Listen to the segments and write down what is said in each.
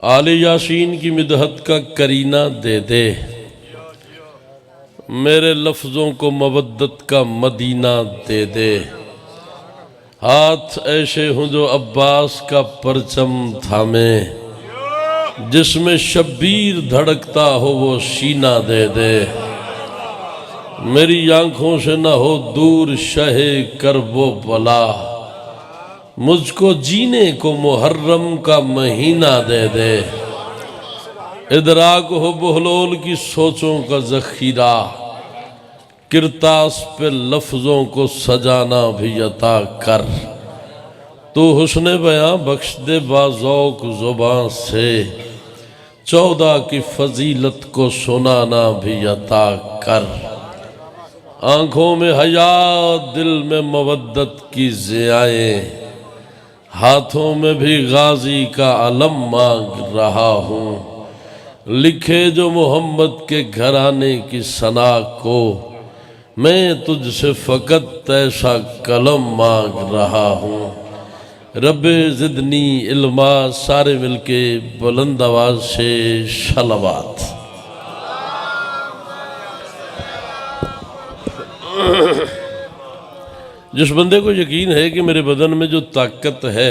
आले यासीन की मिदहत का करीना दे दे, मेरे लफ्ज़ों को मवद्दत का मदीना दे दे। हाथ ऐसे हों जो अब्बास का परचम थामे, जिसमें शब्बीर धड़कता हो वो सीना दे दे। मेरी आंखों से न हो दूर शहे करबो बला, मुझको जीने को मुहर्रम का महीना दे दे। इदराक हो बहलोल की सोचों का ज़ख़ीरा, किरतास पे लफ्ज़ों को सजाना भी अता कर। तो हुस्न बयां बख्श दे बाज़ौक ज़ुबान से, 14 की फजीलत को सुनाना भी अता कर। आँखों में हया दिल में मवद्दत की ज़ियाएं, हाथों में भी गाजी का अलम मांग रहा हूँ। लिखे जो मोहम्मद के घराने की सना को, मैं तुझसे फ़कत ऐसा कलम मांग रहा हूँ। रब्बे ज़िदनी इल्मा, सारे मिलके बुलंद आवाज़ से शलवात। जिस बंदे को यकीन है कि मेरे बदन में जो ताकत है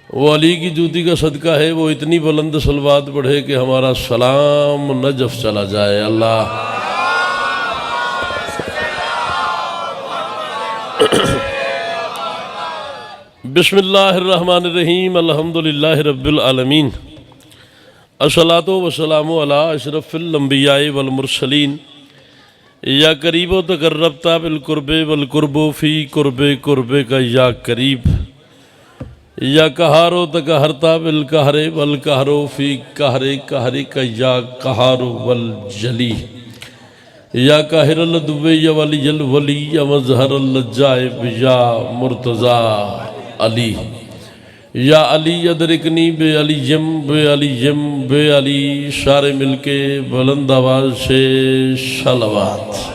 वो अली की जूती का सदका है, वो इतनी बुलंद सलवात पढ़े कि हमारा सलाम नजफ चला जाए। अल्लाह बिस्मिल्लाहिर्रहमानिर्रहीम, अल्हम्दुलिल्लाहि रब्बिल आलमीन, अस्सलातु वस्सलामु अला अशरफिल अंबियाए वल मुरसलीन, या करीबो तकर्रबता बिल कुर्बे वल कुर्बो फी कुर्बे कुर्बे का या करीब, या कहारो तकहरता बिल कहरे वल कहरो फी कहरे कहरे का या कहारो वल जली, या काहिरल दुबे या वली जल वली या मजहरल जायब या मुर्तज़ा अली, या अली अदरिकनी बे अली जम बे अली जम बे अली। सारे मिलके बुलंद आवाज़ से सलवात।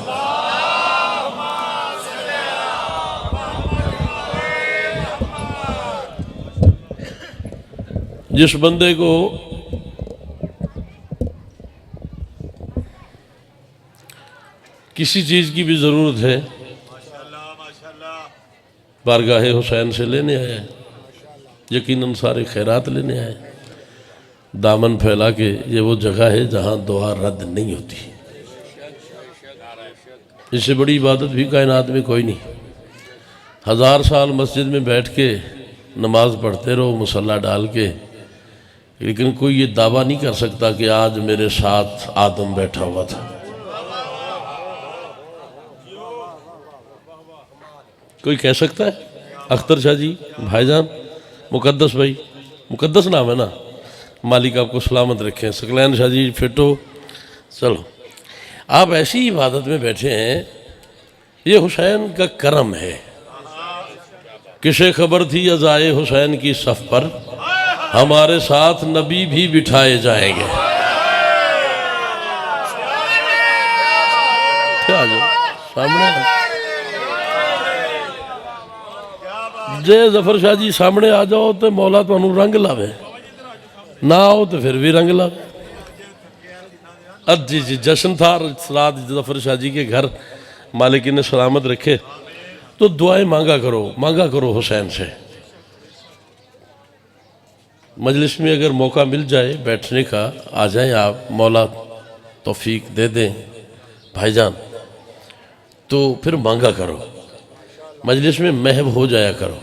जिस बंदे को किसी चीज़ की भी ज़रूरत है, बारगाहे हुसैन से लेने आया है, यकीनन सारे खैरात लेने आए। दामन फैला के ये वो जगह है जहाँ दुआ रद्द नहीं होती। इससे बड़ी इबादत भी कायनात में कोई नहीं। 1000 साल मस्जिद में बैठ के नमाज पढ़ते रहो मुसल्ला डाल के, लेकिन कोई ये दावा नहीं कर सकता कि आज मेरे साथ आदम बैठा हुआ था। कोई कह सकता है? अख्तर शाह जी, भाईजान, मुकद्दस भाई, मुकद्दस नाम है ना, मालिक आपको सलामत रखें। सकलैन शाह जी, फिटो। चलो, आप ऐसी इबादत में बैठे हैं, ये हुसैन का करम है। किसे खबर थी अज़ाए हुसैन की सफ़ पर, हमारे साथ नबी भी बिठाए जाएंगे। क्या जो सामने जे जफर शाह जी सामने आ जाओ तो मौला तुहानू रंग लावे, ना आओ तो फिर भी रंग लावे। जी जी, जश्न था रात जफर शाह जी के घर, मालिक ने सलामत रखे। तो दुआएं मांगा करो हुसैन से। मजलिस में अगर मौका मिल जाए बैठने का, आ जाएं आप, मौला तौफीक दे दें भाईजान, तो फिर मांगा करो। मजलिस में महव हो जाया करो,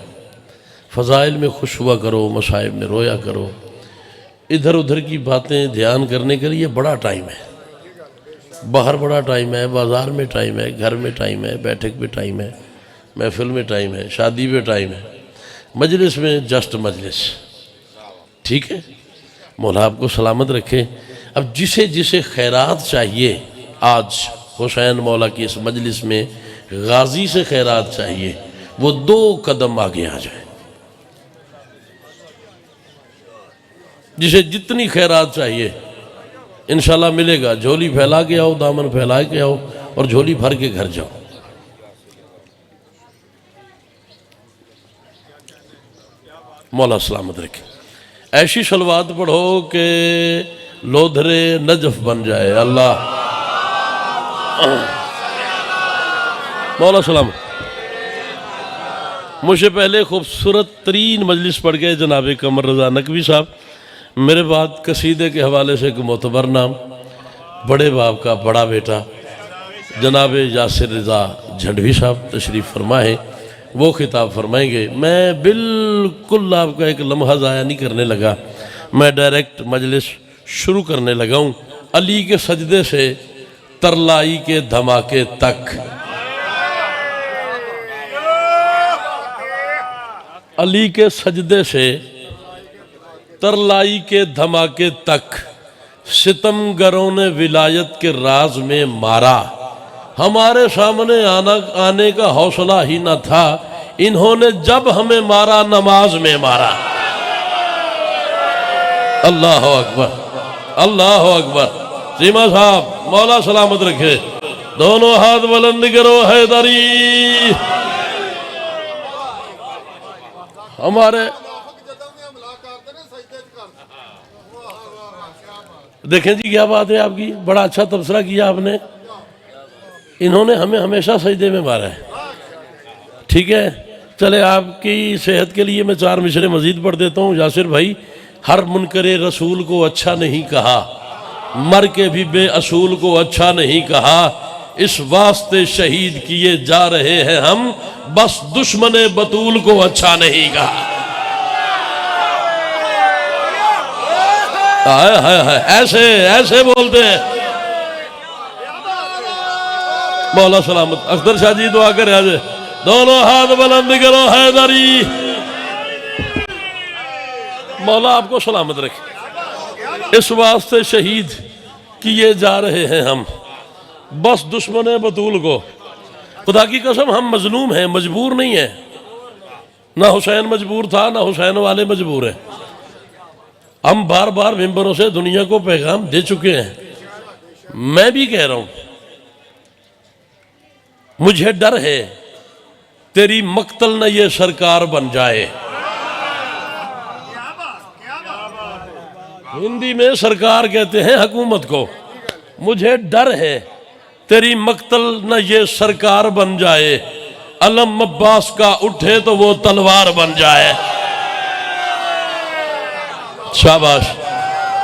फ़ज़ाइल में खुश हुआ करो, मसाइब में रोया करो। इधर उधर की बातें ध्यान करने के लिए बड़ा टाइम है। बाहर बड़ा टाइम है, बाज़ार में टाइम है, घर में टाइम है, बैठक में टाइम है, महफिल में टाइम है, शादी में टाइम है, मजलिस में जस्ट मजलिस। ठीक है, मौला आपको सलामत रखे। अब जिसे जिसे खैरात चाहिए, आज हुसैन मौला की इस मजलिस में गाजी से खैरात चाहिए, वो 2 कदम आगे आ जाए। जिसे जितनी खैरात चाहिए इंशाल्लाह मिलेगा। झोली फैला के आओ, दामन फैला के आओ और झोली भर के घर जाओ। मौला सलामत रखे। ऐसी सलवात पढ़ो कि लोधरे नजफ बन जाए। अल्लाह मौला सलाम। मुझसे पहले खूबसूरत तरीन मजलिस पढ़ गए जनाब कमर रज़ा नकवी साहब। मेरे बाद कसीदे के हवाले से एक मोतबर नाम बड़े बाप का बड़ा बेटा जनाब यासिर रज़ा झंडवी साहब तशरीफ़ फरमाए, वो खिताब फरमाएंगे। मैं बिल्कुल आपका एक लम्हा ज़ाया नहीं करने लगा, मैं डायरेक्ट मजलिस शुरू करने लगा हूँ। अली के सजदे से तरलाई के धमाके तक, अली के सजदे से तरलाई के धमाके तक सितमगरों ने विलायत के राज में मारा। हमारे सामने आने का हौसला ही न था, इन्होंने जब हमें मारा नमाज में मारा। अल्लाह अकबर, अल्लाह अकबर। सीमा साहब मौला सलामत रखे, दोनों हाथ बुलंद करो हैदरी। हमारे देखें जी क्या बात है आपकी, बड़ा अच्छा तबसरा किया आपने। इन्होंने हमें हमेशा सजदे में मारा है। ठीक है, चले आपकी सेहत के लिए मैं 4 मिसरे मजीद पढ़ देता हूँ। यासिर भाई, हर मुनकरे रसूल को अच्छा नहीं कहा, मर के भी बेअसूल को अच्छा नहीं कहा, इस वास्ते शहीद किए जा रहे हैं हम, बस दुश्मने बतूल को अच्छा नहीं कहा। हाय हाय हाय, ऐसे ऐसे बोलते हैं। मौला सलामत। अख्तर शाह जी दुआ करे आज, दोनों हाथ बुलंद करो हैदरी। मौला आपको सलामत रखे। इस वास्ते शहीद किए जा रहे हैं हम, बस दुश्मन बतूल को। खुदा की कसम हम मजलूम हैं, मजबूर नहीं है। ना हुसैन मजबूर था, ना हुसैन वाले मजबूर हैं। हम बार बार मिंबरों से दुनिया को पैगाम दे चुके हैं। मैं भी कह रहा हूं, मुझे डर है तेरी मक्तल न ये सरकार बन जाए। हिंदी में सरकार कहते हैं हुकूमत को। मुझे डर है तेरी मक्तल न ये सरकार बन जाए, अलम अब्बास का उठे तो वो तलवार बन जाए। शाबाश।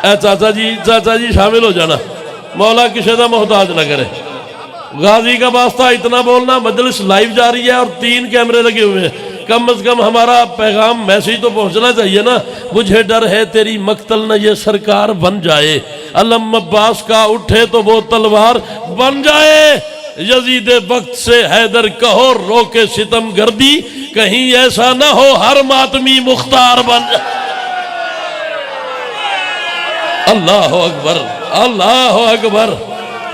ए चाचा जी शामिल हो जाना, मौला किसी का मोहताज ना करे। गाजी का वास्ता इतना बोलना, मजलिस लाइव जा रही है और 3 कैमरे लगे हुए हैं, कम से कम हमारा पैगाम मैसेज तो पहुंचना चाहिए ना। मुझे डर है तेरी मक्तल न ये सरकार बन जाए, अलम अब्बास का उठे तो वो तलवार बन जाए। यजीद वक्त से हैदर कहो रोके सितम गर्दी, कहीं ऐसा ना हो हर मातमी मुख्तार बन जाए। अल्लाह अकबर, अल्लाह अकबर।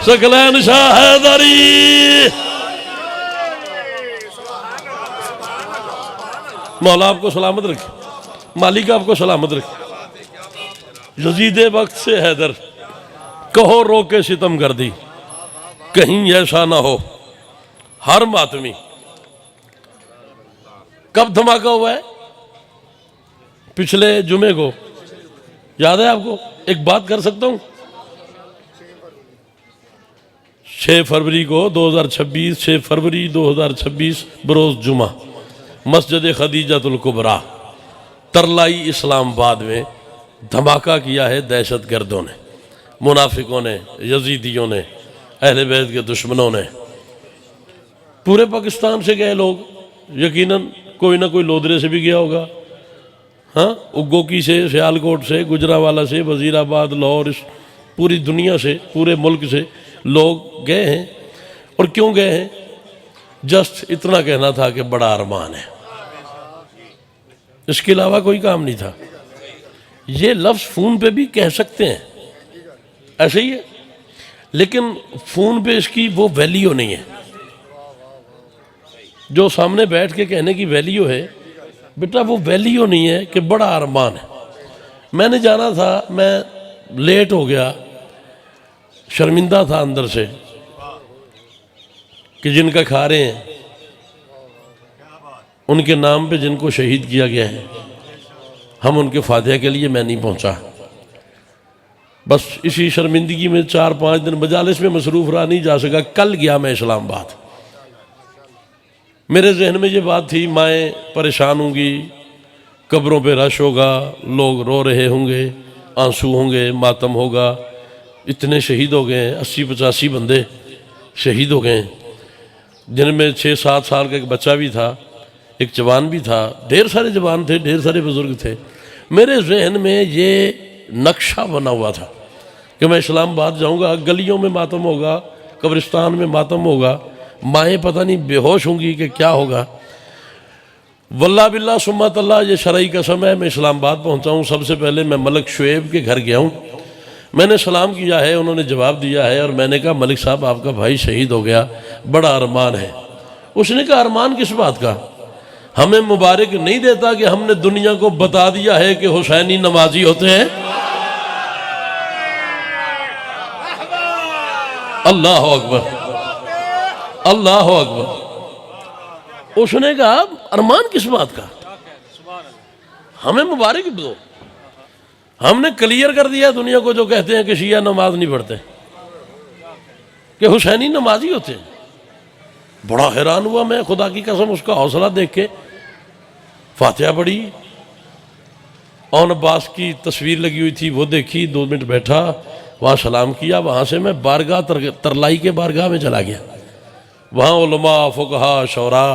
सकलैन शाह हैदरी। मौला आपको सलामत रखे, मालिक आपको सलामत रखे। यजीद वक्त से हैदर कहो रोके सितम गर्दी, कहीं ऐसा ना हो हर मातमी। कब धमाका हुआ है? पिछले जुमे को, याद है आपको? एक बात कर सकता हूं, 6 फरवरी को 2026, 6 फरवरी 2026 बरोज जुमा, मस्जिद खदीजतुल कुबरा तरलाई इस्लामाबाद में धमाका किया है दहशत गर्दों ने, मुनाफिकों ने, यजीदियों ने, अहले बैत के दुश्मनों ने। पूरे पाकिस्तान से गए लोग, यकीनन कोई ना कोई लोधरे से भी गया होगा। हाँ, उग्गोकी से, सियालकोट से, गुजरावाला से, वजीराबाद, लाहौर, इस पूरी दुनिया से, पूरे मुल्क से लोग गए हैं। और क्यों गए हैं? जस्ट इतना कहना था कि बड़ा अरमान है, इसके अलावा कोई काम नहीं था। ये लफ्ज़ फ़ोन पे भी कह सकते हैं, ऐसे ही है, लेकिन फ़ोन पे इसकी वो वैल्यू नहीं है जो सामने बैठ के कहने की वैल्यू है। बेटा वो वैल्यू नहीं है कि बड़ा अरमान है। मैंने जाना था, मैं लेट हो गया, शर्मिंदा था अंदर से कि जिनका खा रहे हैं उनके नाम पे जिनको शहीद किया गया है, हम उनके फातिहा के लिए मैं नहीं पहुंचा। बस इसी शर्मिंदगी में 4-5 दिन मजालिस में मसरूफ़ रहा, नहीं जा सका। कल गया मैं इस्लामाबाद। मेरे जहन में ये बात थी, माएँ परेशान होंगी, कब्रों पे रश होगा, लोग रो रहे होंगे, आंसू होंगे, मातम होगा। इतने शहीद हो गए, 80-85 बंदे शहीद हो गए, जिनमें 6-7 साल का एक बच्चा भी था, एक जवान भी था, ढेर सारे जवान थे, ढेर सारे बुजुर्ग थे। मेरे जहन में ये नक्शा बना हुआ था कि मैं इस्लामाबाद जाऊंगा, गलियों में मातम होगा, कब्रिस्तान में मातम होगा, माएँ पता नहीं बेहोश होंगी कि क्या होगा। वल्लाह बिल्लाह सुम्मा तल्लाह, ये शरई कसम है, मैं इस्लामाबाद पहुंचा हूँ। सबसे पहले मैं मलिक शुएब के घर गया हूँ, मैंने सलाम किया है, उन्होंने जवाब दिया है और मैंने कहा मलिक साहब आपका भाई शहीद हो गया, बड़ा अरमान है। उसने कहा अरमान किस बात का? हमें मुबारक नहीं देता कि हमने दुनिया को बता दिया है कि हुसैनी नमाजी होते हैं। अल्लाह अकबर, अल्लाह अकबर। उसने कहा अरमान किस बात का, हमें मुबारक दो। हमने क्लियर कर दिया दुनिया को जो कहते हैं कि शिया नमाज नहीं पढ़ते, कि हुसैनी नमाजी होते हैं। बड़ा हैरान हुआ मैं, खुदा की कसम, उसका हौसला देख के। फातिहा पढ़ी, औन अब्बास की तस्वीर लगी हुई थी, वो देखी, 2 मिनट बैठा, वहाँ सलाम किया। वहाँ से मैं बारगाह तरलाई के बारगाह में चला गया। वहाँ उलमा, फुकहा, शौरा।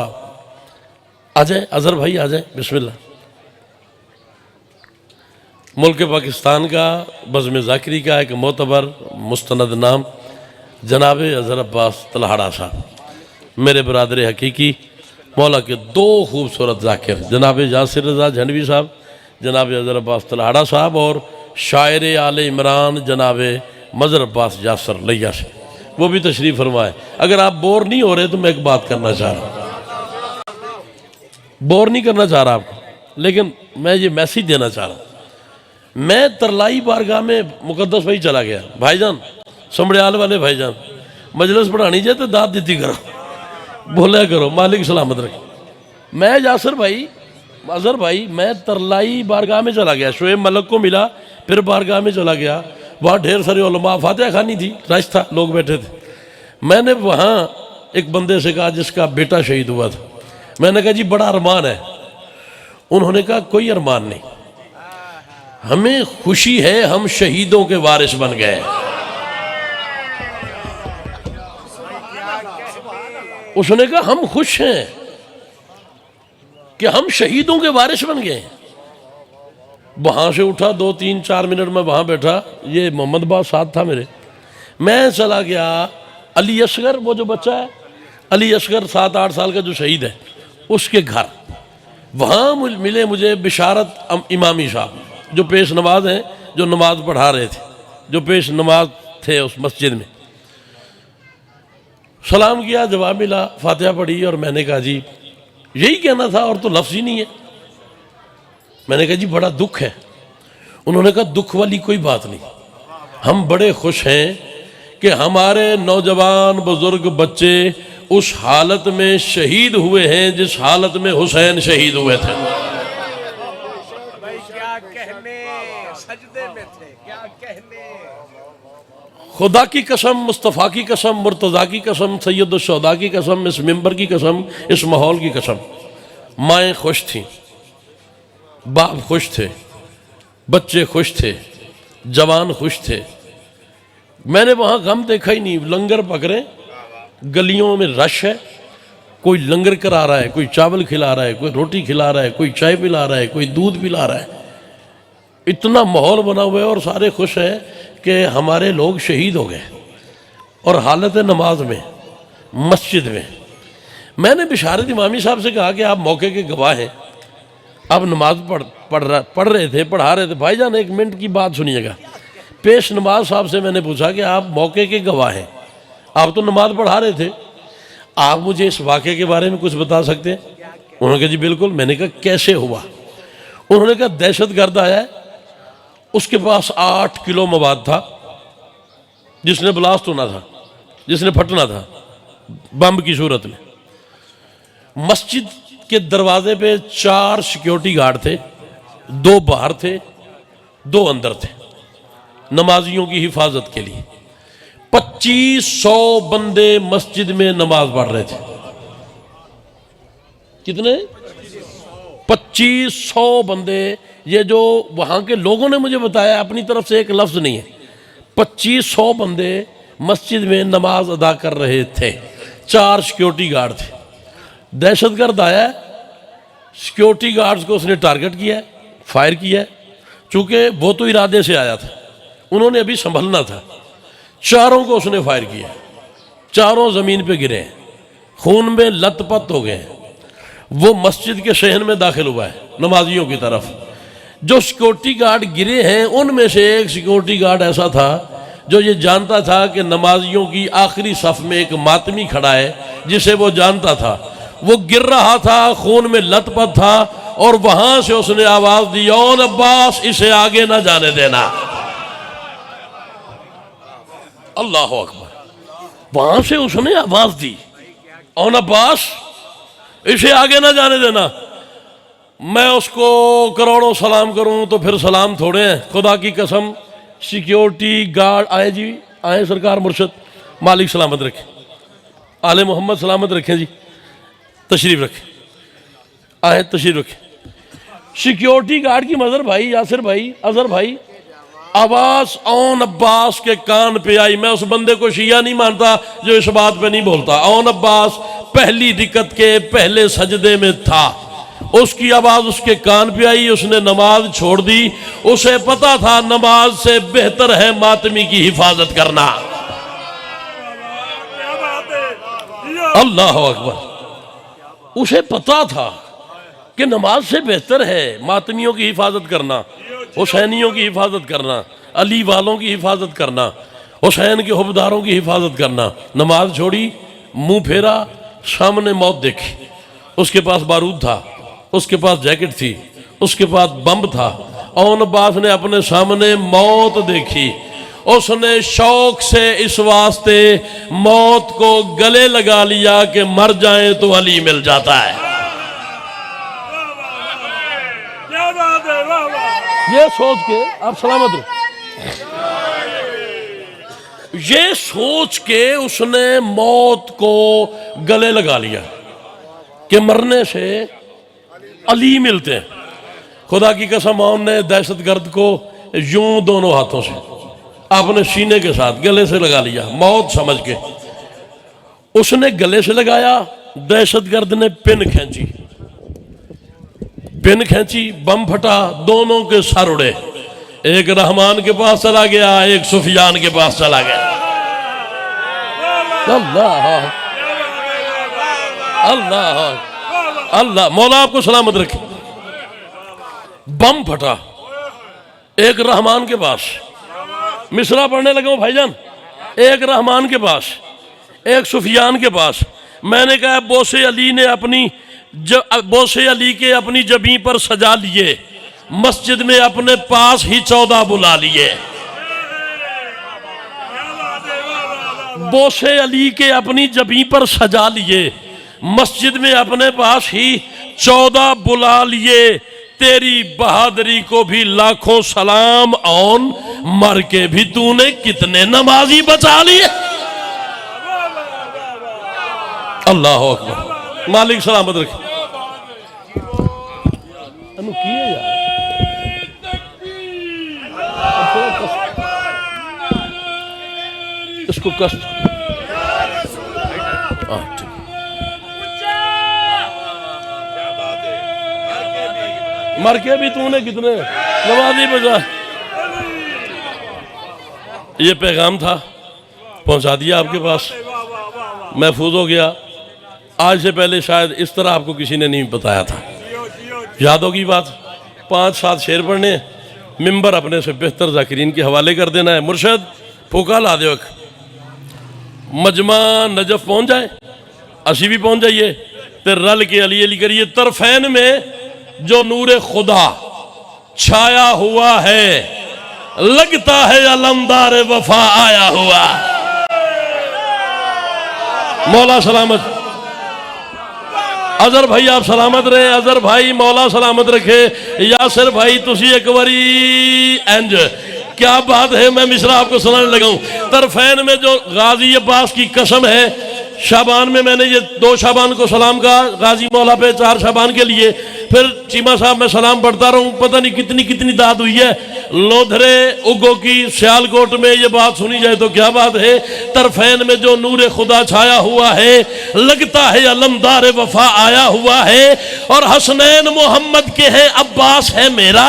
आ जाए अजहर भाई, आ जाए, बिस्मिल्लाह। मुल्क पाकिस्तान का बज़्म ज़ाकिरी का एक मोतबर मुस्तनद नाम जनाब अज़हर अब्बास तलहाड़ा साहब, मेरे बरादर हकीकी, मौला के 2 खूबसूरत ज़ाकिर, जनाब यासिर रज़ा झंडवी साहब, जनाब अज़हर अब्बास तलहाड़ा साहब, और शायर आले इमरान जनाब मज़हर अब्बास यासर लैया से, वो भी तशरीफ़ फरमाए। अगर आप बोर नहीं हो रहे तो मैं एक बात करना चाह रहा हूँ, बोर नहीं करना चाह रहा आपको, लेकिन मैं ये मैसेज देना चाह रहा हूँ। मैं तरलाई बारगाह में मुकद्दस भाई चला गया, भाईजान समड़ियाल वाले भाईजान, मजलिस पढ़ानी जाए तो दाद देती करो, बोला करो, मालिक सलामत रखे। मैं यासर भाई, अजहर भाई, मैं तरलाई बारगाह में चला गया, शुएब मलक को मिला, फिर बारगाह में चला गया। वहाँ ढेर सारे उलमा, फातिहा खानी थी, रश था, लोग बैठे थे। मैंने वहाँ एक बंदे से कहा जिसका बेटा शहीद हुआ था, मैंने कहा जी बड़ा अरमान है। उन्होंने कहा कोई अरमान नहीं, हमें खुशी है हम शहीदों के वारिस बन गए। उसने कहा हम खुश हैं कि हम शहीदों के वारिस बन गए। वहां से उठा, 2-3-4 मिनट में वहां बैठा, ये मोहम्मद बास साथ था मेरे। मैं चला गया अली असगर, वो जो बच्चा है अली असगर 7-8 साल का जो शहीद है, उसके घर। वहाँ मिले मुझे बिशारत इमामी साहब, जो पेश नमाज हैं, जो नमाज पढ़ा रहे थे, जो पेश नमाज थे उस मस्जिद में। सलाम किया, जवाब मिला, फातिहा पढ़ी, और मैंने कहा जी यही कहना था और तो लफ्ज़ ही नहीं है। मैंने कहा जी बड़ा दुख है। उन्होंने कहा दुख वाली कोई बात नहीं, हम बड़े खुश हैं कि हमारे नौजवान बुजुर्ग बच्चे उस हालत में शहीद हुए हैं जिस हालत में हुसैन शहीद हुए थे। क्या कहने, सजदे में थे, क्या कहने। खुदा की कसम, मुस्तफ़ा की कसम, मुर्तज़ा की कसम, सैयद शोदा की कसम, इस मिंबर की कसम, इस माहौल की कसम, माएँ खुश थीं, बाप खुश थे, बच्चे खुश थे, जवान खुश थे। मैंने वहाँ गम देखा ही नहीं। लंगर पकड़े, गलियों में रश है, कोई लंगर करा रहा है, कोई चावल खिला रहा है, कोई रोटी खिला रहा है, कोई चाय पिला रहा है, कोई दूध पिला रहा है। इतना माहौल बना हुआ है और सारे खुश हैं कि हमारे लोग शहीद हो गए, और हालत नमाज में मस्जिद में। मैंने बिशारत इमामी साहब से कहा कि आप मौके के गवाह हैं, आप नमाज पढ़ रहे थे, पढ़ा रहे थे। भाईजान एक मिनट की बात सुनिएगा। पेश नमाज साहब से मैंने पूछा कि आप मौके के गवाह हैं, आप तो नमाज पढ़ा रहे थे, आप मुझे इस वाक़े के बारे में कुछ बता सकते हैं? उन्होंने कहा जी बिल्कुल। मैंने कहा कैसे हुआ? उन्होंने कहा दहशतगर्द आया है, उसके पास 8 किलो मवाद था जिसने ब्लास्ट होना था, जिसने फटना था बम की सूरत में। मस्जिद के दरवाजे पे 4 सिक्योरिटी गार्ड थे, 2 बाहर थे, 2 अंदर थे, नमाजियों की हिफाजत के लिए। 2500 बंदे मस्जिद में नमाज पढ़ रहे थे। कितने? 2500 बंदे। ये जो वहां के लोगों ने मुझे बताया, अपनी तरफ से एक लफ्ज नहीं है। 2500 बंदे मस्जिद में नमाज अदा कर रहे थे। 4 सिक्योरिटी गार्ड थे। दहशतगर्द आया, सिक्योरिटी गार्ड्स को उसने टारगेट किया, फायर किया। चूंकि वो तो इरादे से आया था, उन्होंने अभी संभलना था। चारों को उसने फायर किया, चारों जमीन पे गिरे, खून में लथपथ हो गए। वो मस्जिद के शहन में दाखिल हुआ है नमाजियों की तरफ। जो सिक्योरिटी गार्ड गिरे हैं उनमें से एक सिक्योरिटी गार्ड ऐसा था जो ये जानता था कि नमाजियों की आखिरी सफ में एक मातमी खड़ा है जिसे वो जानता था। वो गिर रहा था, खून में लथपथ था, और वहां से उसने आवाज दी, औन अब्बास, इसे आगे ना जाने देना। अल्लाह अकबर। वहां से उसने आवाज दी, औन अब्बास, इसे आगे ना जाने देना। मैं उसको करोड़ों सलाम करूं तो फिर सलाम थोड़े हैं। खुदा की कसम, सिक्योरिटी गार्ड आए जी, आए सरकार मुर्शद, मालिक सलामत रखे, आले मोहम्मद सलामत रखें जी, तशरीफ रखें, आए तशरीफ रखें। सिक्योरिटी गार्ड की मदर भाई, यासिर भाई, अजहर भाई, आवाज औन अब्बास के कान पे आई। मैं उस बंदे को शिया नहीं मानता जो इस बात पे नहीं बोलता। औन अब्बास पहली दिक्कत के पहले सजदे में था, उसकी आवाज उसके कान पे आई, उसने नमाज छोड़ दी। उसे पता था नमाज से बेहतर है मातमी की हिफाजत करना। अल्लाह अकबर। उसे पता था कि नमाज से बेहतर है मातमियों की हिफाजत करना, हुसैनियों की हिफाजत करना, अली वालों की हिफाजत करना, हुसैन के हुबदारों की हिफाजत करना। नमाज छोड़ी, मुंह फेरा, सामने मौत देखी। उसके पास बारूद था, उसके पास जैकेट थी, उसके पास बम था। औन अब्बास ने अपने सामने मौत देखी। उसने शौक से इस वास्ते मौत को गले लगा लिया कि मर जाए तो अली मिल जाता है। ये सोच के आप सलामत रहो, ये सोच के उसने मौत को गले लगा लिया कि मरने से अली मिलते हैं। खुदा की कसम, ने दहशतगर्द को यूं दोनों हाथों से अपने सीने के साथ गले से लगा लिया, मौत समझ के। उसने गले से लगाया, दहशतगर्द ने पिन खींची, पिन खींची, बम फटा, दोनों के सर उड़े। एक रहमान के पास चला गया, एक सुफियान के पास चला गया। अल्लाह अल्लाह अल्लाह, मौला आपको सलामत रखे। बम फटा, एक रहमान के पास, मिसरा पढ़ने लगा हूं भाईजान, एक रहमान के पास, एक सुफियान के पास। मैंने कहा बोसे अली ने अपनी बोसे अली के अपनी जबी पर सजा लिए, मस्जिद में अपने पास ही 14 बुला लिए। बोसे अली के अपनी जबी पर सजा लिए, मस्जिद में अपने पास ही 14 बुला लिए। तेरी बहादुरी को भी लाखों सलाम, औन मर के भी तूने कितने नमाजी बचा लिए। अल्लाह अकबर, मालिक सलामत रखे। इसको कष्ट मर के भी तूने कितने नमाजी बजा। ये पैगाम था, पहुंचा दिया आपके पास, महफूज हो गया। आज से पहले शायद इस तरह आपको किसी ने नहीं बताया था। याद होगी बात, 5-7 शेर पढ़ने, मिंबर अपने से बेहतर जाकिरीन के हवाले कर देना है। मुर्शद फूका ला दो, मजमा नजफ पहुंच जाए, असी भी पहुंच जाइए, तो रल के अली अली करिए। तरफैन में जो नूरे खुदा छाया हुआ है, लगता है अलमदार वफा आया हुआ। मौला सलामत। अजहर भाई आप सलामत रहे, अजहर भाई मौला सलामत रखे। यासिर भाई तुसी एक बारी इंज क्या बात है, मैं मिसरा आपको सुनाने लगा हूं। तरफैन में जो गाजी अब्बास की कसम है, शाबान में मैंने ये 2 शाबान को सलाम कहा गाजी मौला पे, 4 शाबान के लिए, फिर चीमा साहब मैं सलाम पढ़ता रहूं, पता नहीं कितनी कितनी दाद हुई है। लोधरे उगो की सियालकोट में ये बात सुनी जाए तो क्या बात है। तरफैन में जो नूर खुदा छाया हुआ है, लगता है अलमदार वफा आया हुआ है। और हसनैन मोहम्मद के हैं, अब्बास है मेरा,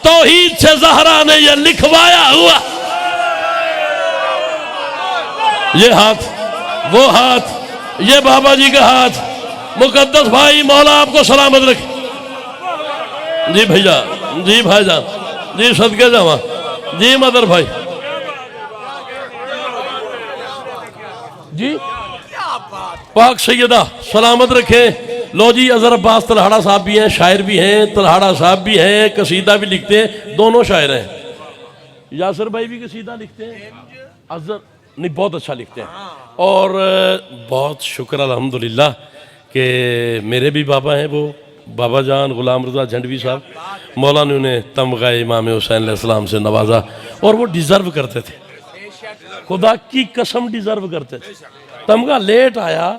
तौहीद से ज़हरा ने ये लिखवाया हुआ। ये हाथ, वो हाथ, ये बाबा जी का हाथ। मुकद्दस भाई मौला आपको सलामत रखे। जी भैया, जी भाईजान, जी सदके जावा, जी मदर भाई, जी पाक सैयदा सलामत रखे। लो जी, अजहर अब्बास तलहाड़ा साहब भी हैं, शायर भी हैं, तलहाड़ा साहब भी हैं, कसीदा भी लिखते हैं, दोनों शायर हैं। यासिर भाई भी कसीदा लिखते हैं, अजहर नहीं बहुत अच्छा लिखते हैं। और बहुत शुक्र अल्हम्दुलिल्लाह कि मेरे भी बाबा हैं, वो बाबा जान गुलाम रज़ा झंडवी साहब, मौला ने उन्हें तमगा इमाम हुसैन अलैहिस्सलाम से नवाजा, और वो डिज़र्व करते थे, खुदा की कसम डिज़र्व करते थे। तमगा लेट आया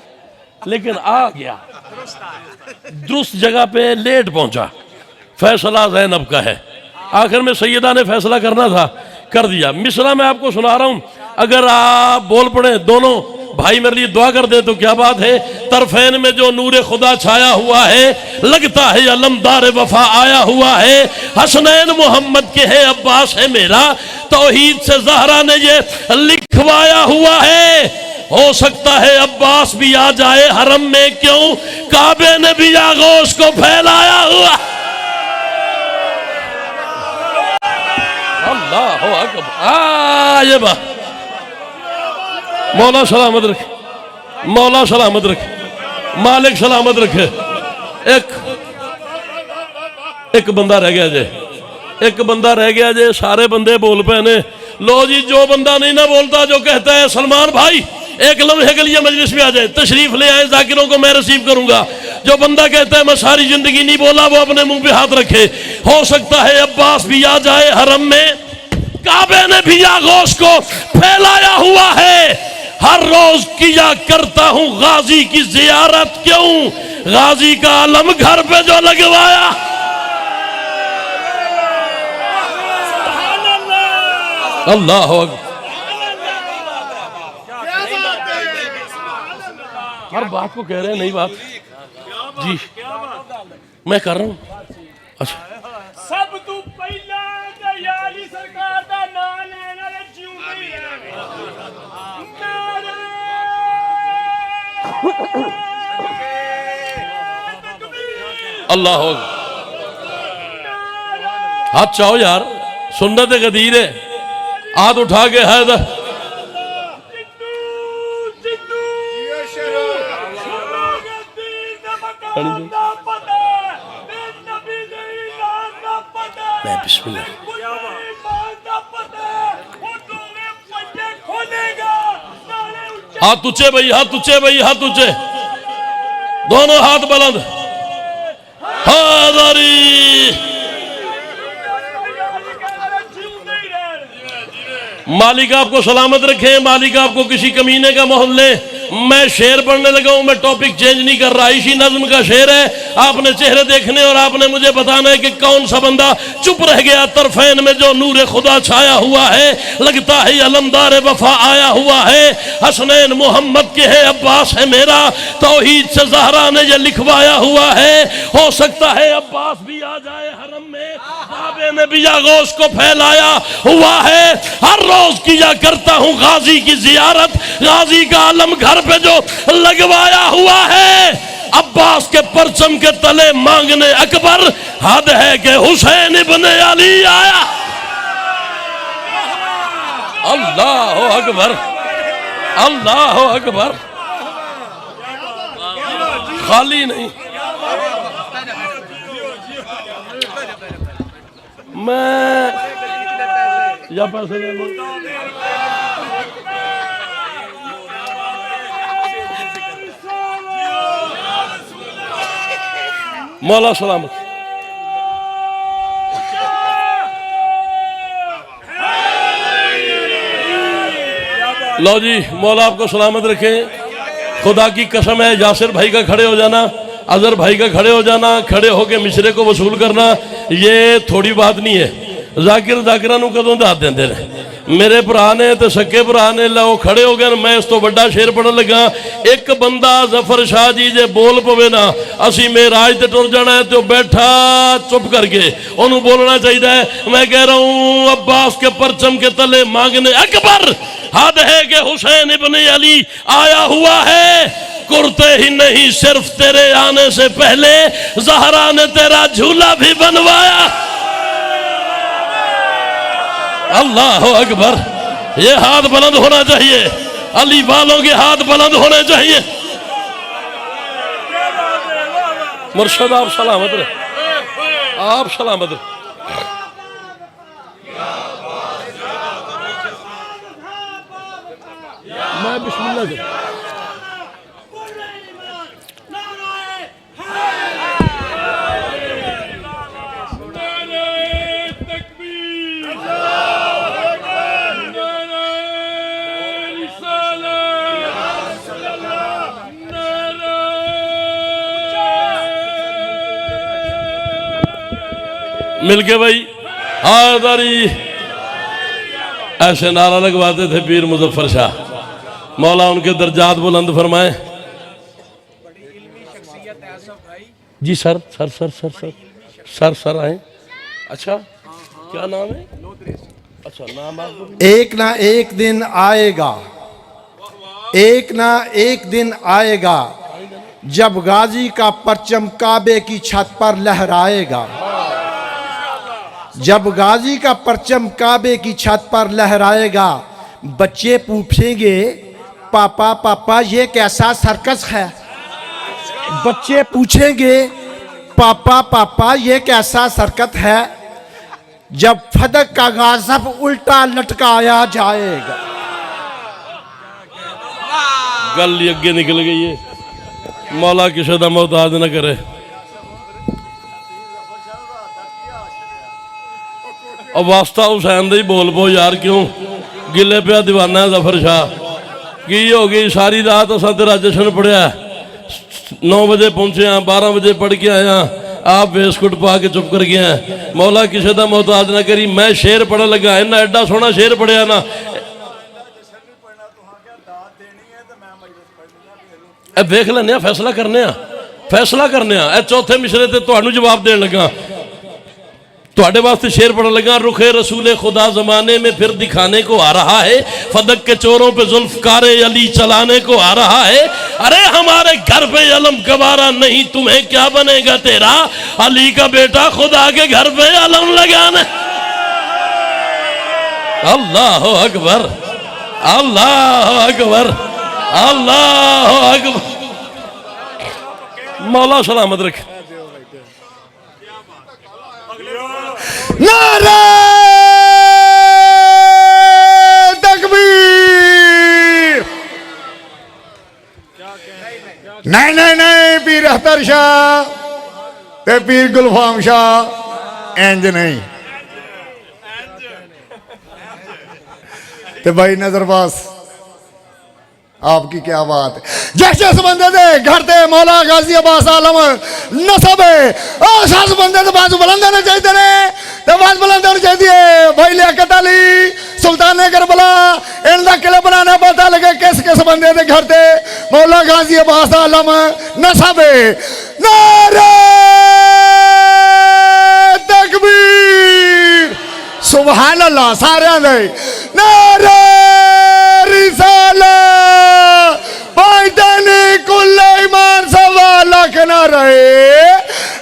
लेकिन आ गया, दुरुस्त जगह पे लेट पहुंचा। फैसला ज़ैनब का है, आखिर में सैयदा ने फैसला करना था, कर दिया। मिसरा मैं आपको सुना रहा हूं, अगर आप बोल पड़े दोनों भाई मेरे लिए दुआ कर दे तो क्या बात है। तरफैन में जो नूर खुदा छाया हुआ है, लगता है अलमदार वफा आया हुआ है। हसनैन मोहम्मद के है, अब्बास है मेरा, तौहीद से ज़हरा ने ये लिखवाया हुआ है। हो सकता है अब्बास भी आ जाए हरम में, क्यों काबे ने भी आगोश को फैलाया हुआ। अल्लाह अकबर। ये बात मौला सलामत रखे, मौला सलामत रखे, मालिक सलामत रखे। एक बंदा रह गया जे, एक बंदा रह गया जे, सारे बंदे बोल पे ने। लो जी, जो बंदा नहीं ना बोलता, जो कहता है सलमान भाई एक लम्हे के लिए मजलिस में आ जाए, तशरीफ ले आए, जाकिरों को मैं रिसीव करूंगा। जो बंदा कहता है मैं सारी जिंदगी नहीं बोला, वो अपने मुंह पे हाथ रखे। हो सकता है अब्बास भी आ जाए हरम में, काबे ने भी आगोश को फैलाया हुआ है। हर रोज किया करता हूं गाजी की जियारत, क्यों गाजी का आलम घर पे जो लगवाया। अल्लाह हर बात को कह रहे हैं, नई बात जी मैं कर रहा हूं। अच्छा, सब तू पहला दयाली सरकार दा नाम लेना रे जिउंदी अल्लाह हो। हाथ चाहो यार, सुन्नत गदीर है, हाथ उठा के है बिस्मिल्लाह। हाथ ऊंचे भाई, हाथ ऊंचे भाई, हाथ ऊंचे, दोनों हाथ बुलंद। हाज़री मालिक आपको सलामत रखे, मालिक आपको किसी कमीने का मोहल्ले। मैं शेर पढ़ने लगा हूं, मैं टॉपिक चेंज नहीं कर रहा, इसी नज्म का शेर है। आपने चेहरे देखने और आपने मुझे बताना है कि कौन सा बंदा चुप रह गया। तरफैन में जो नूर खुदा छाया हुआ है, लगता है अलमदार वफा आया हुआ है। हसनैन मोहम्मद के है, अब्बास है मेरा, तौहीद से ज़हरा ने ये लिखवाया हुआ है। हो सकता है अब्बास भी आ जाए हरम में, काबे ने भी आगोश को फैलाया हुआ है। हर रोज किया करता हूं गाजी की जियारत, गाजी का आलम घर पे जो लगवाया हुआ है। अब्बास के परचम के तले मांगने अकबर, हद है कि हुसैन इब्ने अली आया। अल्लाह अकबर, अल्लाह अकबर। खाली नहीं, मैं या पैसे ले लो। मौला सलामत। लो जी, मौला आपको सलामत रखे। खुदा की कसम है, यासिर भाई का खड़े हो जाना, अजहर भाई का खड़े हो जाना, खड़े होके मिसरे को वसूल करना, ये थोड़ी बात नहीं है। जाकिर जाकिरा नूं कदों दाद देंदे ने, मेरे भरा ने ते सके भरा ने लो खड़े हो गए। मैं इस तो बड़ा शेर पढ़न लगा। एक बंदा जफर शाह जी जे बोल पवे ना, असी मेराज ते टुर जाना है, तो बैठा चुप करके ओनू बोलना चाहिए। मैं कह रहा हूं अब्बास के परचम के तले मांगने अकबर हद है कि हुसैन इब्ने अली आया हुआ है। कुर्ते ही नहीं सिर्फ तेरे आने से पहले ज़हरा ने तेरा झूला भी बनवाया। अल्लाह अकबर। ये हाथ बुलंद होना चाहिए, अली वालों के हाथ बुलंद होने चाहिए। मुर्शद आप सलामत रहे, आप सलामत रहे। मैं बिस्मिल्लाह कर। मिलके भाई हादारी ऐसे नारा लगवाते थे पीर मुजफ्फर शाह, मौला उनके दर्जात बुलंद फरमाए। जी sir sir sir sir sir sir sir आए। अच्छा क्या नाम है? अच्छा नाम आपको? एक ना एक दिन आएगा, एक ना एक दिन आएगा जब गाजी का परचम काबे की छत पर लहराएगा। जब गाजी का परचम काबे की छत पर लहराएगा, बच्चे पूछेंगे पापा पापा ये कैसा सर्कस है। बच्चे पूछेंगे पापा पापा ये कैसा सर्कस है। जब फदक का गाज़ब उल्टा लटकाया जाएगा। गल अगे निकल गई है, मौला किसी का मोहताज न करे। और वास्ता हुसैन दे ही बोल पो यार, क्यों गिले पिया दीवाना जफर शाह। की हो गई सारी रात असा तेरा जश्न पढ़िया, 9 बजे पहुंचे हाँ, 12 बजे पढ़ के आया, आप वेस्कुट पा के चुप कर गए। मौला किसी का मोहताज ना करी। मैं शेर पढ़न लगा, इन्ना एडा सोहना शेर पढ़िया ना, देख लेने फैसला करने, फैसला करने। चौथे मिसरे ते तुहानू जवाब देन लगा, तुहाडे वास्ते शेर पढ़न लगा। रुखे रसूले खुदा जमाने में फिर दिखाने को आ रहा है, फदक के चोरों पे जुल्फकारे अली चलाने को आ रहा है। अरे हमारे घर पे अलम गवारा नहीं, तुम्हें क्या बनेगा तेरा। अली का बेटा खुदा के घर पे अलम लगाने। अल्लाह अकबर, अल्लाह अकबर, अल्लाह अकबर। मौला सलामत रखे। नारे तकबीर। नहीं नहीं नहीं, पीर अख्तर शाह ते पीर गुलफाम शाह इंज नहीं। ते भाई नजरबाज आपकी क्या बात है। जिस जिस बंदे दे घर ते मौला गाजी अब्बास आलम नसब है, उस बंदे ते बाजू बुलंद होने चाहिए ने, ते बाजू बुलंद होनी चाहिए। भाई लियाकत अली सुल्तान करबला इनका किले बनाने पता लगे किस किस बंदे दे घर ते मौला गाजी अब्बास आलम नसब है। नारे तकबीर, सुभान अल्लाह सारे दे। नारे रिसाला कुल ईमान सवा लाख न रहे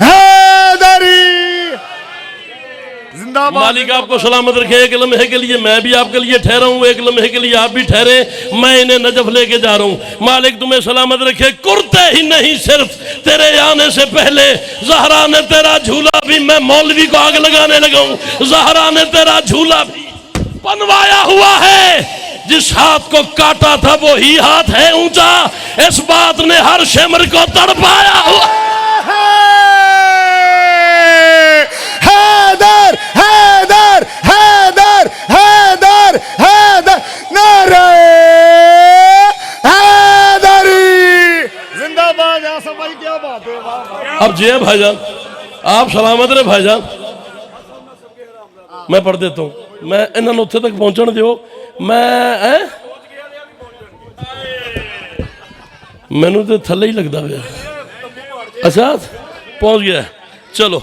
हैदरी जिंदाबाद। मालिक आपको सलामत रखे। एक लम्हे के लिए मैं भी आपके लिए ठहरा हूं, एक लम्हे के लिए आप भी ठहरे। मैं इन्हें नजफ लेके जा रहा हूं। मालिक तुम्हें सलामत रखे। कुर्ते ही नहीं सिर्फ तेरे आने से पहले ज़हरा ने तेरा झूला भी, मैं मौलवी को आग लगाने लगा हूं, ज़हरा ने तेरा झूला भी बनवाया हुआ है। जिस हाथ को काटा था वो ही हाथ है ऊंचा, इस बात ने हर शिमर को तड़पाया हुआ। हैदर हैदर हैदर हैदर हैदर नारे हैदरी जिंदाबाद। आसफ भाई क्या बात है, वाह वाह। अब जी है भाईजान, आप सलामत रहे भाईजान। मैं पढ़ देता हूँ, मैं इन्होंने उत्थे तक पहुंचने दो। मैं मैनू तो थले ही लगता पाया। अच्छा पहुंच गया। चलो,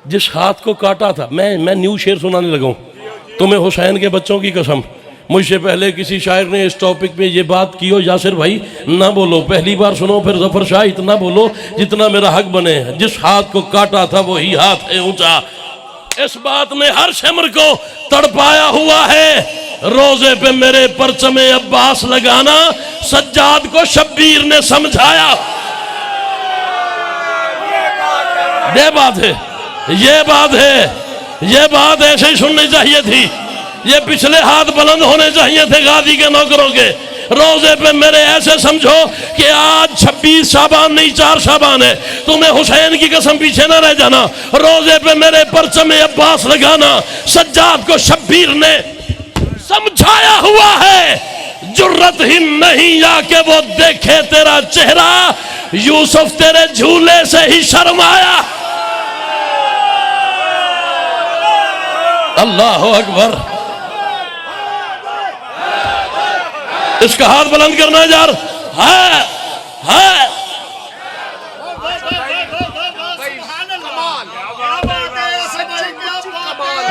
जिस हाथ को काटा था, मैं न्यू शेर सुनाने लगा हूं तुम्हें हुसैन के बच्चों की कसम। मुझसे पहले किसी शायर ने इस टॉपिक पे ये बात की हो, यासिर भाई ना बोलो, पहली बार सुनो, फिर जफर शाह इतना बोलो जितना मेरा हक बने। जिस हाथ को काटा था वही हाथ है ऊंचा, इस बात ने हर शमर को तड़पाया हुआ है। रोजे पे मेरे परचमे अब्बास लगाना सज्जाद को शब्बीर ने समझाया। ये बात है, ये बात है, ये बात ऐसे ही सुननी चाहिए थी। ये पिछले हाथ बुलंद होने चाहिए थे गादी के नौकरों के। रोजे पे मेरे ऐसे समझो कि आज 26 शाबान नहीं 4 शाबान है, तुम्हें हुसैन की कसम पीछे ना रह जाना। रोजे पे मेरे परचमे अब्बास लगाना सज्जाद को शब्बीर ने समझाया हुआ है। जुर्रत ही नहीं आके वो देखे तेरा चेहरा, यूसुफ तेरे झूले से ही शर्माया। अल्लाह अकबर। इसका हाथ बुलंद करना यार है।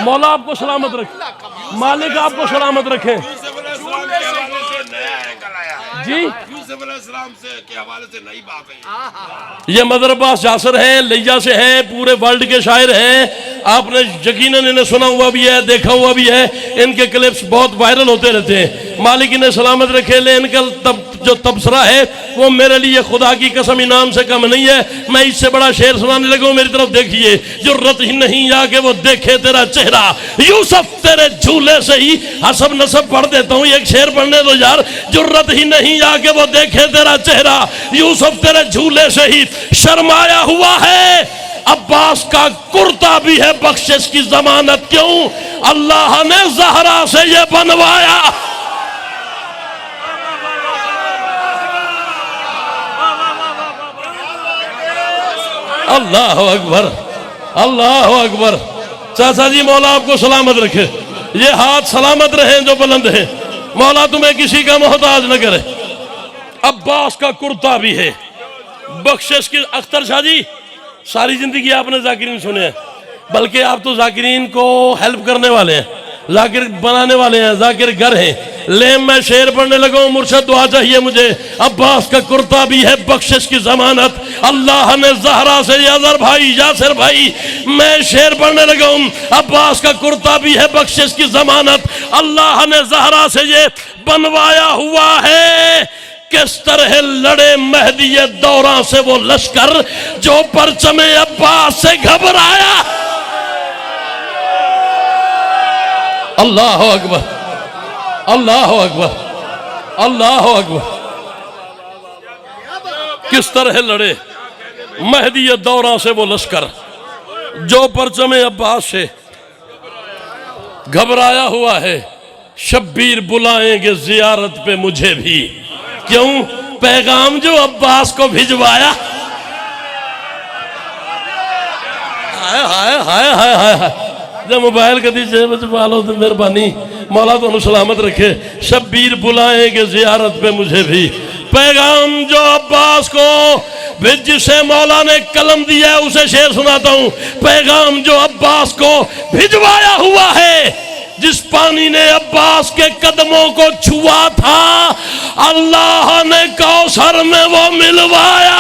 मौला आपको सलामत रखे, मालिक आपको सलामत रखे जी। यूसुफ अलैहिस्सलाम से के हवाले से नई बात है। ये मदर अब्बास यासर है, लिया से है, पूरे वर्ल्ड के शायर हैं। आपने यकीनन इन्हें सुना हुआ भी है, देखा हुआ भी है। इनके क्लिप्स बहुत वायरल होते रहते हैं। मालिक इन्हें सलामत रखे। ले इनका जो तबसरा है वो मेरे लिए खुदा की कसम इनाम से कम नहीं है। मैं इससे बड़ा शेर सुनाने लगा, मेरी तरफ देखिए। जुर्रत ही नहीं आके वो देखे तेरा चेहरा, यूसुफ तेरे झूले से ही हसब नसब पढ़ देता हूँ। एक शेर पढ़ने दो यार। जुर्रत ही नहीं आके वो देखे तेरा चेहरा, यूसुफ तेरे झूले से ही शर्माया हुआ है। अब्बास का कुर्ता भी है बख्शिश की जमानत, क्यों? अल्लाह ने ज़हरा से ये बनवाया। अल्लाह अकबर, अल्लाह अकबर। चाचा जी मौला आपको सलामत रखे, ये हाथ सलामत रहे जो बुलंद है। मौला तुम्हें किसी का मोहताज न करे। अब्बास का कुर्ता भी है बख्शिश की। अख्तर शाह जी सारी जिंदगी आपने जाकिरीन सुने हैं, बल्कि आप तो जाकिरीन को हेल्प करने वाले हैं, जाकिर बनाने वाले हैं, जाकिर घर हैं। ले मैं शेर पढ़ने लगा हूं, मुर्शद दुआ चाहिए मुझे। अब्बास का कुर्ता भी है बख्शिश की जमानत, अल्लाह ने ज़हरा से। यासर भाई, यासर भाई, मैं शेर पढ़ने लगा हूं। अब्बास का कुर्ता भी है बख्शिश की जमानत, अल्लाह ने ज़हरा से ये बनवाया हुआ है। किस तरह लड़े महदी दौरा से वो लश्कर, जो परचमे अब्बास से घबराया। अल्लाह अकबर, अल्लाह अकबर, अल्लाह अकबर। किस तरह लड़े महदी दौरा से वो लश्कर, जो परचमे अब्बास से घबराया हुआ है। शब्बीर बुलाएंगे जियारत पे मुझे भी, क्यों? पैगाम जो अब्बास को भिजवाया। हाय हाय हाय हाय हाय हाय। जब मोबाइल कदी जेब च पा लो तो मेहरबानी, मौला तुहानू सलामत रखे। शब्बीर बुलाएंगे जियारत पे मुझे भी, पैगाम जो अब्बास को फिर जिसे मौला ने कलम दिया है उसे शेर सुनाता हूं। पैगाम जो अब्बास को भिजवाया हुआ है, जिस पानी ने अब्बास के कदमों को छुआ था, अल्लाह ने कौसर में वो मिलवाया।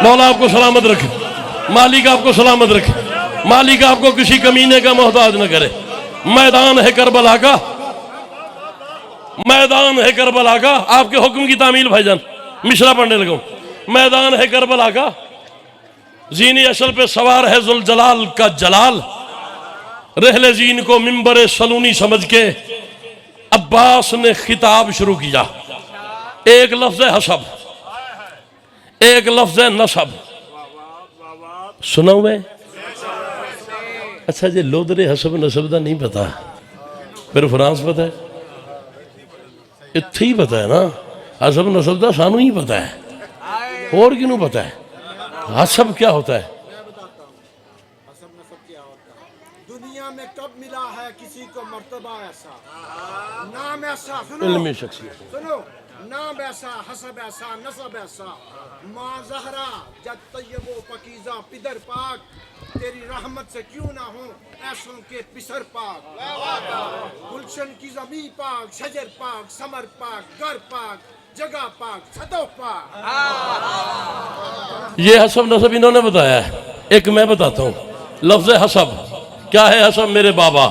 मौला आपको सलामत रखे, मालिक आपको सलामत रखे, मालिक आपको किसी कमीने का मोहताज न करे। मैदान है करबला का, मैदान है करबला का। आपके हुक्म की तामील भाईजान, मिश्रा पढ़ने लगा। मैदान है करबला का, जीनी असल पे सवार है जुल जलाल का जलाल। रहले जीन को मिंबर सलूनी समझ के अब्बास ने खिताब शुरू किया। एक लफ्ज हसब, एक लफ्ज है नसब, सुना मैं? अच्छा जी लोदरे हसब नसब का नहीं पता, फिर फ्रांस पता है, इत्थे ही पता है ना। हसब नसब का सानू ही पता है, और किनू पता है? हसब क्या होता है? दुनिया में कब मिला है किसी को मर्तबा ऐसा, नाम ऐसा, सुनो इल्मी शख्सियत। सुनो, नाम ऐसा, हसब ऐसा, नसब ऐसा, माँ ज़हरा जब तैयबो पकीज़ा पिदर पाक, तेरी रहमत से क्यों ना हो ऐसों के पिसर पाक, गुलशन की ज़मी पाक, शजर पाक, समर पाक, घर पाक, जगह पाक, सदो पाक। ये हसब नसब इन्होंने बताया है, एक मैं बताता हूँ। लफ्ज हसब क्या है? हसब मेरे बाबा,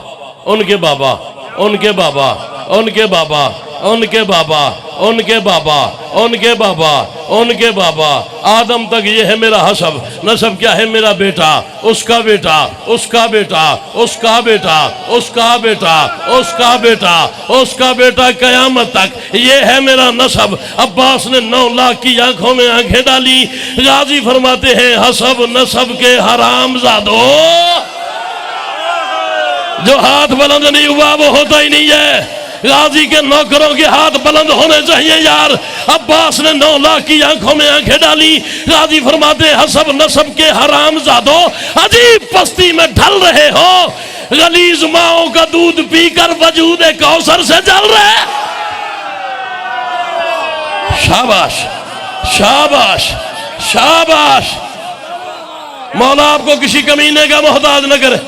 उनके बाबा, उनके बाबा, उनके बाबा, उनके बाबा, उनके बाबा, उनके बाबा, उनके बाबा, आदम तक ये है मेरा हसब। नसब क्या है? मेरा बेटा, उसका बेटा, उसका बेटा, उसका बेटा, उसका बेटा, उसका बेटा, उसका बेटा, कयामत तक ये है मेरा नसब। अब्बास ने 9 लाख की आंखों में आंखें डाली। गाजी फरमाते हैं हसब नसब के हरामजादो, जो हाथ बुलंद नहीं हुआ वो होता ही नहीं है। गाजी के नौकरों के हाथ बुलंद होने चाहिए यार। अब्बास ने 9 लाख की आंखों में आंखें डाली। गाजी फरमाते हसब नसब के हरामजादो, अजीब पस्ती में ढल रहे हो, गलीज माओं का दूध पीकर वजूद कौसर से जल रहे। शाबाश शाबाश शाबाश। मौला आपको किसी कमीने का मोहताज न करे।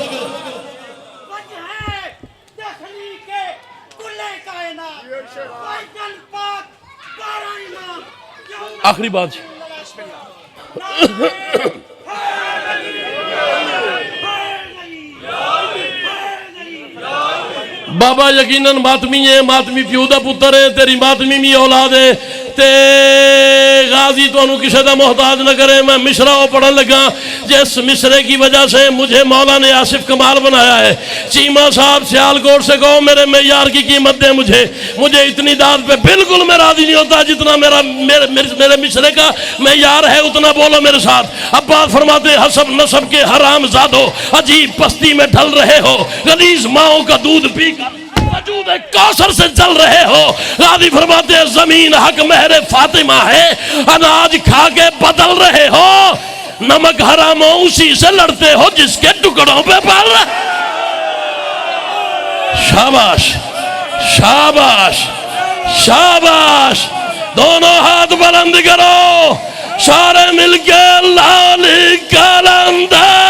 आखिरी बात, बाबा यकीनन मातमी है, मातमी प्यू दा पुत्र है, तेरी मातमी भी औलाद है ते गाजी तो किसी का मोहताज न करे। मैं मिसरा पढ़न लगा, जिस मिसरे की वजह से मुझे मौला ने आसिफ कमाल बनाया है। चीमा साहब सियालकोट से कहो मेरे मेयार की कीमत दे मुझे, मुझे इतनी दाद पे बिल्कुल मैं राजी नहीं होता जितना मेरे मिसरे का मेयार है, उतना बोलो मेरे साथ। अब्बास फरमाते हसब नसब के हराम जादो, अजीब पस्ती में ढल रहे हो, गलीज माओं का दूध पीकर वजूद कौसर से जल रहे हो। गाजी फरमाते जमीन हक महरे फातिमा है, अनाज खा के बदल रहे हो, नमक हराम हो उसी से लड़ते हो जिसके टुकड़ों पे पल रहे। शाबाश शाबाश शाबाश। दोनों हाथ बुलंद करो, सारे मिलके लाल कलंदर।